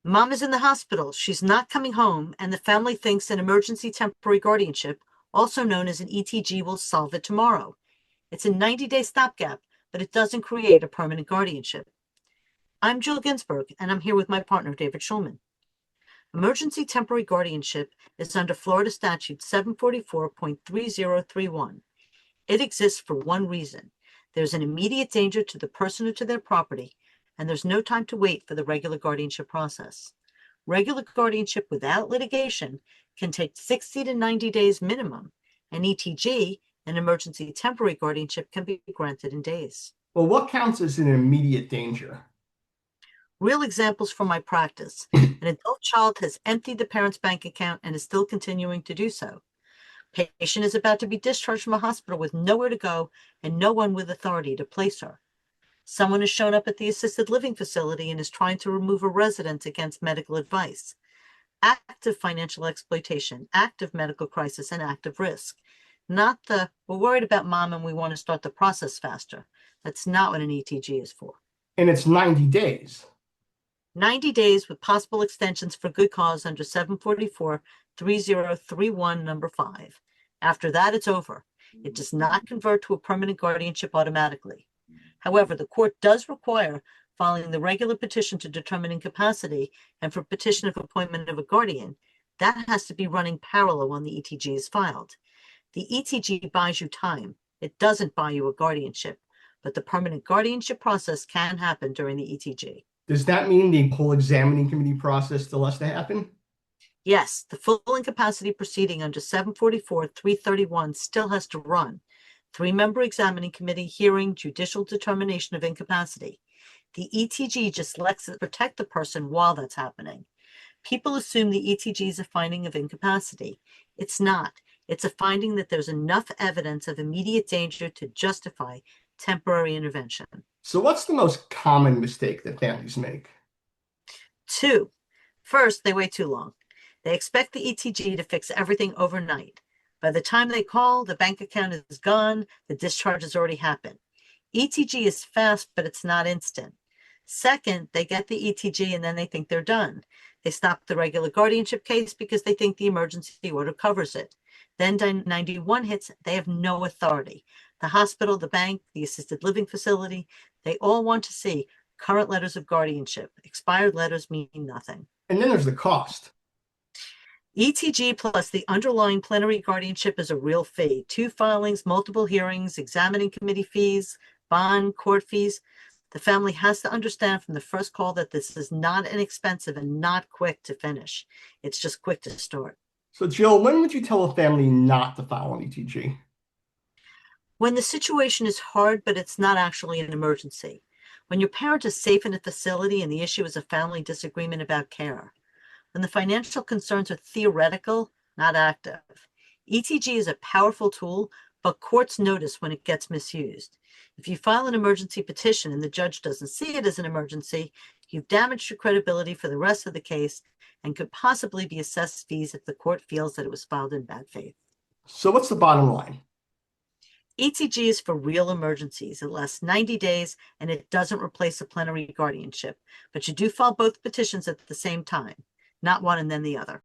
Mom is in the hospital. She's not coming home, and the family thinks an emergency temporary guardianship, also known as an ETG, will solve it tomorrow. It's a 90-day stopgap, but it doesn't create a permanent guardianship. I'm Jill Ginsberg, and I'm here with my partner, David Shulman. Emergency temporary guardianship is under Florida Statute 744.3031. It exists for one reason. There's an immediate danger to the person or to their property, and there's no time to wait for the regular guardianship process. Regular guardianship without litigation can take 60 to 90 days minimum. An ETG, an emergency temporary guardianship, can be granted in days. Well, what counts as an immediate danger? Real examples from my practice. An adult child has emptied the parent's bank account and is still continuing to do so. Patient is about to be discharged from a hospital with nowhere to go and no one with authority to place her. Someone has shown up at the assisted living facility and is trying to remove a resident against medical advice. Active financial exploitation, active medical crisis, and active risk. Not the, we're worried about mom and we want to start the process faster. That's not what an ETG is for. And it's 90 days. 90 days with possible extensions for good cause under 744.3031, number 5. After that, it's over. It does not convert to a permanent guardianship automatically. However, the court does require filing the regular petition to determine incapacity and for petition of appointment of a guardian. That has to be running parallel when the ETG is filed. The ETG buys you time. It doesn't buy you a guardianship, but the permanent guardianship process can happen during the ETG. Does that mean the whole examining committee process still has to happen? Yes, the full incapacity proceeding under 744.331 still has to run. 3-member examining committee hearing judicial determination of incapacity. The ETG just lets it protect the person while that's happening. People assume the ETG is a finding of incapacity. It's not. It's a finding that there's enough evidence of immediate danger to justify temporary intervention. So what's the most common mistake that families make? 2. First, they wait too long. They expect the ETG to fix everything overnight. By the time they call, the bank account is gone, the discharge has already happened. ETG is fast, but it's not instant. Second, they get the ETG and then they think they're done. They stop the regular guardianship case because they think the emergency order covers it. Then 91 hits, they have no authority. The hospital, the bank, the assisted living facility, they all want to see current letters of guardianship. Expired letters mean nothing. And then there's the cost. ETG plus the underlying plenary guardianship is a real fee. 2 filings, multiple hearings, examining committee fees, bond, court fees. The family has to understand from the first call that this is not inexpensive and not quick to finish. It's just quick to start. So Jill, when would you tell a family not to file an ETG? When the situation is hard, but it's not actually an emergency. When your parent is safe in a facility and the issue is a family disagreement about care. When the financial concerns are theoretical, not active. ETG is a powerful tool, but courts notice when it gets misused. If you file an emergency petition and the judge doesn't see it as an emergency, you've damaged your credibility for the rest of the case and could possibly be assessed fees if the court feels that it was filed in bad faith. So what's the bottom line? ETG is for real emergencies. It lasts 90 days and it doesn't replace a plenary guardianship, but you do file both petitions at the same time, not one and then the other.